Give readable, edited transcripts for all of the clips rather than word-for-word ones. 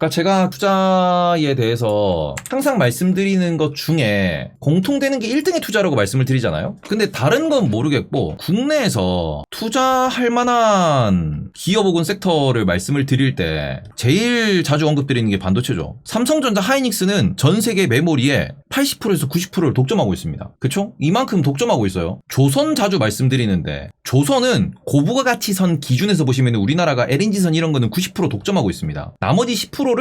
그러니까 제가 투자에 대해서 항상 말씀드리는 것 중에 공통되는 게 1등의 투자라고 말씀을 드리잖아요. 근데 다른 건 모르겠고 국내에서 투자할 만한 기업 혹은 섹터를 말씀을 드릴 때 제일 자주 언급드리는 게 반도체죠. 삼성전자 하이닉스는 전 세계 메모리에 80%에서 90%를 독점하고 있습니다. 그쵸? 이만큼 독점하고 있어요. 조선 자주 말씀드리는데 조선은 고부가가치선 기준에서 보시면 우리나라가 LNG선 이런 거는 90% 독점하고 있습니다. 나머지 10%를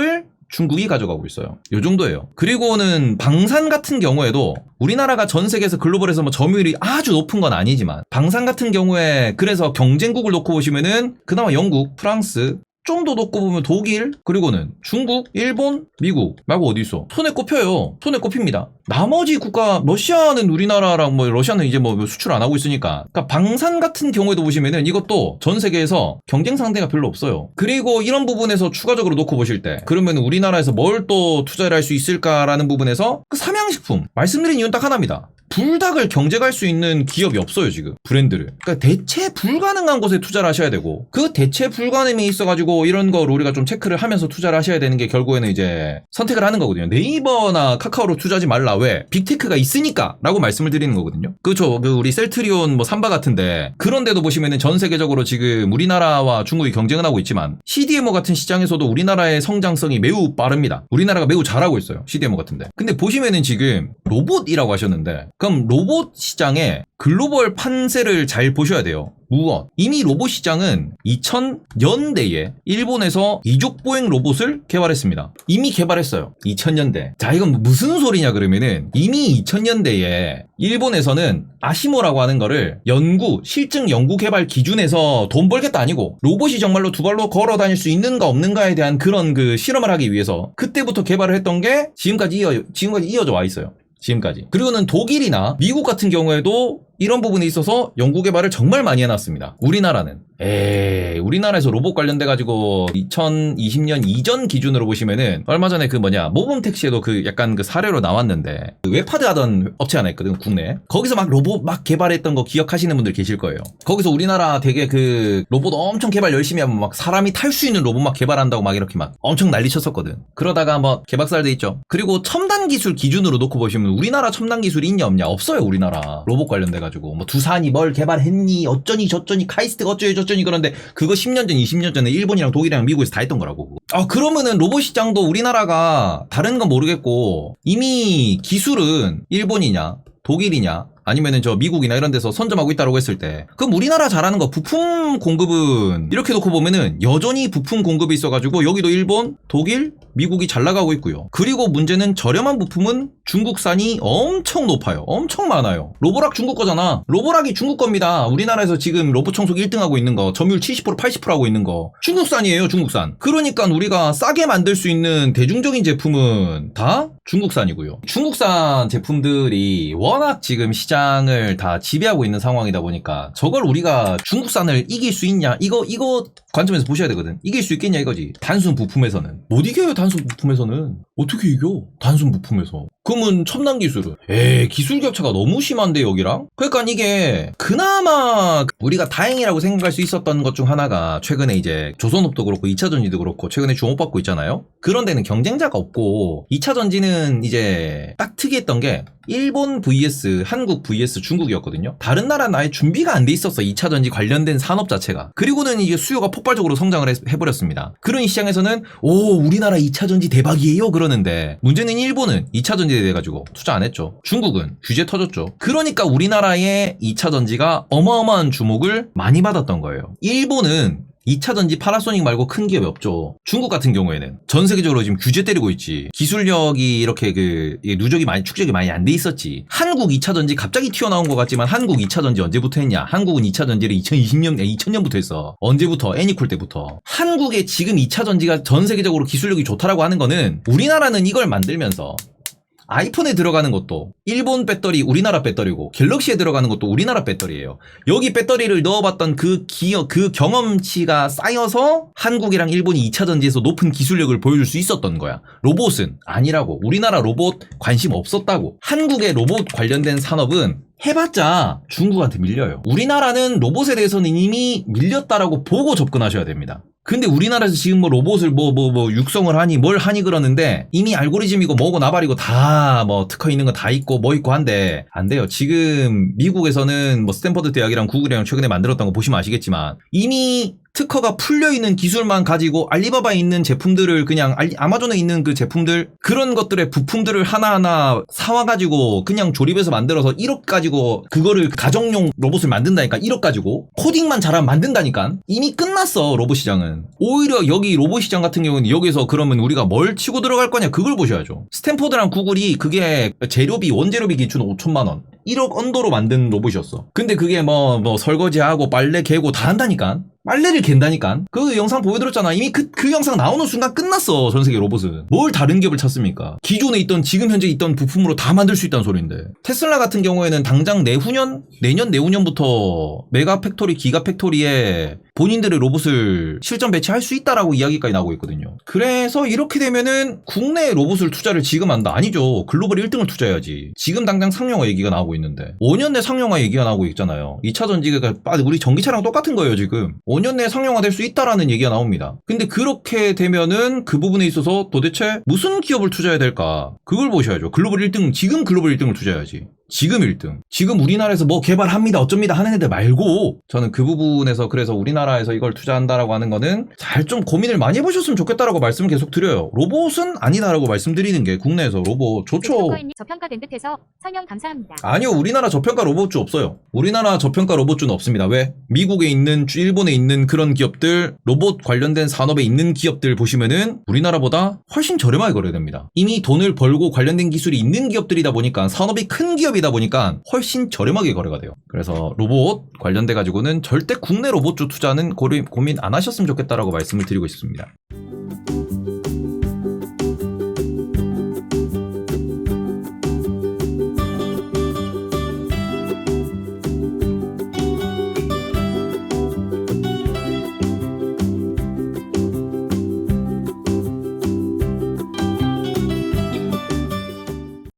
중국이 가져가고 있어요. 요 정도예요. 그리고는 방산 같은 경우에도 우리나라가 전 세계에서 글로벌에서 뭐 점유율이 아주 높은 건 아니지만 방산 같은 경우에 그래서 경쟁국을 놓고 보시면은 그나마 영국, 프랑스 좀 더 놓고 보면 독일, 그리고는 중국, 일본, 미국 말고 어디 있어? 손에 꼽혀요. 손에 꼽힙니다. 나머지 국가, 러시아는 우리나라랑 뭐 러시아는 이제 뭐 수출 안 하고 있으니까. 그러니까 방산 같은 경우에도 보시면은 이것도 전 세계에서 경쟁 상대가 별로 없어요. 그리고 이런 부분에서 추가적으로 놓고 보실 때 그러면 우리나라에서 뭘 또 투자를 할 수 있을까라는 부분에서 그 삼양식품 말씀드린 이유는 딱 하나입니다. 불닭을 경쟁할 수 있는 기업이 없어요, 지금. 브랜드를. 그러니까 대체 불가능한 곳에 투자를 하셔야 되고, 그 대체 불가능이 있어가지고 이런 걸 우리가 좀 체크를 하면서 투자를 하셔야 되는 게 결국에는 이제 선택을 하는 거거든요. 네이버나 카카오로 투자하지 말라. 왜? 빅테크가 있으니까 라고 말씀을 드리는 거거든요. 그렇죠. 그 우리 셀트리온 뭐 삼바 같은데, 그런데도 보시면은 전 세계적으로 지금 우리나라와 중국이 경쟁을 하고 있지만, CDMO 같은 시장에서도 우리나라의 성장성이 매우 빠릅니다. 우리나라가 매우 잘하고 있어요. CDMO 같은데. 근데 보시면은 지금 로봇이라고 하셨는데, 그럼 로봇 시장에 글로벌 판세를 잘 보셔야 돼요. 무엇? 이미 로봇 시장은 2000년대에 일본에서 이족보행 로봇을 개발했습니다. 이미 개발했어요. 2000년대. 자, 이건 무슨 소리냐 그러면은 이미 2000년대에 일본에서는 아시모라고 하는 거를 실증 연구 개발 기준에서 돈 벌겠다 아니고 로봇이 정말로 두 발로 걸어 다닐 수 있는가 없는가에 대한 그런 그 실험을 하기 위해서 그때부터 개발을 했던 게 지금까지 이어져 와 있어요. 지금까지. 그리고는 독일이나 미국 같은 경우에도 이런 부분에 있어서 연구 개발을 정말 많이 해놨습니다. 우리나라에서 로봇 관련돼가지고 2020년 이전 기준으로 보시면은 얼마 전에 그 모범택시에도 그 약간 그 사례로 나왔는데 그 웹하드 하던 업체 하나 있거든, 국내에. 거기서 막 로봇 막 개발했던 거 기억하시는 분들 계실 거예요. 거기서 우리나라 되게 그 로봇 엄청 개발 열심히 하면 막 사람이 탈 수 있는 로봇 막 개발한다고 막 이렇게 막 엄청 난리 쳤었거든. 그러다가 뭐 개박살 돼 있죠. 그리고 첨단 기술 기준으로 놓고 보시면 우리나라 첨단 기술이 있냐 없냐? 없어요, 우리나라. 로봇 관련돼가지고. 뭐 두산이 뭘 개발했니 어쩌니 저쩌니 카이스트가 어쩌니 저쩌니. 그런데 그거 10년 전 20년 전에 일본이랑 독일이랑 미국에서 다 했던 거라고. 그러면은 로봇 시장도 우리나라가 다른 건 모르겠고 이미 기술은 일본이냐 독일이냐 아니면은 저 미국이나 이런 데서 선점하고 있다고 했을 때 그럼 우리나라 잘하는 거 부품 공급은 이렇게 놓고 보면은 여전히 부품 공급이 있어가지고 여기도 일본, 독일, 미국이 잘 나가고 있고요. 그리고 문제는 저렴한 부품은 중국산이 엄청 높아요. 엄청 많아요. 로보락 중국 거잖아. 로보락이 중국 겁니다. 우리나라에서 지금 로봇 청소기 1등 하고 있는 거, 점유율 70% 80% 하고 있는 거 중국산이에요, 중국산. 그러니까 우리가 싸게 만들 수 있는 대중적인 제품은 다 중국산이고요. 중국산 제품들이 워낙 지금 시장을 다 지배하고 있는 상황이다 보니까 저걸 우리가 중국산을 이길 수 있냐? 이거 관점에서 보셔야 되거든. 이길 수 있겠냐 이거지. 단순 부품에서는. 못 이겨요, 단순 부품에서는. 어떻게 이겨? 단순 부품에서. 그러면 첨단 기술은? 기술 격차가 너무 심한데 여기랑? 그러니까 이게 그나마 우리가 다행이라고 생각할 수 있었던 것 중 하나가 최근에 이제 조선업도 그렇고 2차전지도 그렇고 최근에 주목받고 있잖아요. 그런 데는 경쟁자가 없고 2차전지는 이제 딱 특이했던 게 일본 vs 한국 vs 중국이었거든요. 다른 나라는 아예 준비가 안 돼 있었어, 2차전지 관련된 산업 자체가. 그리고는 이게 수요가 폭발적으로 성장을 해버렸습니다. 그런 시장에서는 우리나라 2차전지 대박이에요 그러는데 문제는 일본은 2차전지에 대해가지고 투자 안 했죠. 중국은 규제 터졌죠. 그러니까 우리나라의 2차전지가 어마어마한 주목을 많이 받았던 거예요. 일본은 2차전지 파나소닉 말고 큰 기업이 없죠. 중국 같은 경우에는 전 세계적으로 지금 규제 때리고 있지. 기술력이 이렇게 축적이 많이 안 돼 있었지. 한국 2차전지 갑자기 튀어나온 것 같지만 한국 2차전지 언제부터 했냐? 한국은 2차전지를 2020년부터 했어. 언제부터? 애니콜 때부터. 한국의 지금 2차전지가 전 세계적으로 기술력이 좋다라고 하는 거는 우리나라는 이걸 만들면서 아이폰에 들어가는 것도 일본 배터리 우리나라 배터리고 갤럭시에 들어가는 것도 우리나라 배터리예요. 여기 배터리를 넣어봤던 그 경험치가 쌓여서 한국이랑 일본이 2차전지에서 높은 기술력을 보여줄 수 있었던 거야. 로봇은 아니라고. 우리나라 로봇 관심 없었다고. 한국의 로봇 관련된 산업은 해봤자 중국한테 밀려요. 우리나라는 로봇에 대해서는 이미 밀렸다라고 보고 접근하셔야 됩니다. 근데 우리나라에서 지금 뭐 로봇을 뭐 육성을 하니 뭘 하니 그러는데 이미 알고리즘이고 뭐고 나발이고 다 뭐 특허 있는 거 다 있고 뭐 있고 한데 안 돼요. 지금 미국에서는 뭐 스탠퍼드 대학이랑 구글이랑 최근에 만들었던 거 보시면 아시겠지만 이미 특허가 풀려있는 기술만 가지고 알리바바에 있는 제품들을 그냥 아마존에 있는 그 제품들 그런 것들의 부품들을 하나하나 사와가지고 그냥 조립해서 만들어서 1억 가지고 그거를 가정용 로봇을 만든다니까. 1억 가지고 코딩만 잘하면 만든다니까. 이미 끝났어 로봇 시장은. 오히려 여기 로봇 시장 같은 경우는 여기서 그러면 우리가 뭘 치고 들어갈 거냐 그걸 보셔야죠. 스탠포드랑 구글이 그게 재료비 원재료비 기준 5천만 원 1억 언더로 만든 로봇이었어. 근데 그게 뭐 설거지하고 빨래 개고 다 한다니까. 빨래를 갠다니까. 그 영상 보여드렸잖아. 이미 그 영상 나오는 순간 끝났어. 전세계 로봇은. 뭘 다른 기업을 찾습니까? 기존에 있던 지금 현재 있던 부품으로 다 만들 수 있다는 소리인데. 테슬라 같은 경우에는 당장 내년 내후년부터 메가 팩토리 기가 팩토리에 본인들의 로봇을 실전 배치할 수 있다라고 이야기까지 나오고 있거든요. 그래서 이렇게 되면은 국내 로봇을 투자를 지금 한다. 아니죠. 글로벌 1등을 투자해야지. 지금 당장 상용화 얘기가 나오고 있는데 5년 내 상용화 얘기가 나오고 있잖아요. 2차 전지가 우리 전기차랑 똑같은 거예요 지금. 5년 내에 상용화 될 수 있다라는 얘기가 나옵니다. 근데 그렇게 되면은 그 부분에 있어서 도대체 무슨 기업을 투자해야 될까? 그걸 보셔야죠. 글로벌 1등, 지금 글로벌 1등을 투자해야지. 지금 1등. 지금 우리나라에서 뭐 개발합니다, 어쩝니다 하는 애들 말고 저는 그 부분에서 그래서 우리나라에서 이걸 투자한다라고 하는 거는 잘 좀 고민을 많이 해보셨으면 좋겠다라고 말씀을 계속 드려요. 로봇은 아니다라고 말씀드리는 게 국내에서 로봇 좋죠. 저평가된 듯해서 설명 감사합니다. 아니요, 우리나라 저평가 로봇주 없어요. 우리나라 저평가 로봇주는 없습니다. 왜? 미국에 있는, 일본에 있는 그런 기업들, 로봇 관련된 산업에 있는 기업들 보시면은 우리나라보다 훨씬 저렴하게 거래가 됩니다. 이미 돈을 벌고 관련된 기술이 있는 기업들이다 보니까 산업이 큰 기업이다 보니까 훨씬 저렴하게 거래가 돼요. 그래서 로봇 관련돼 가지고는 절대 국내 로봇주 투자는 고민 안 하셨으면 좋겠다라고 말씀을 드리고 싶습니다.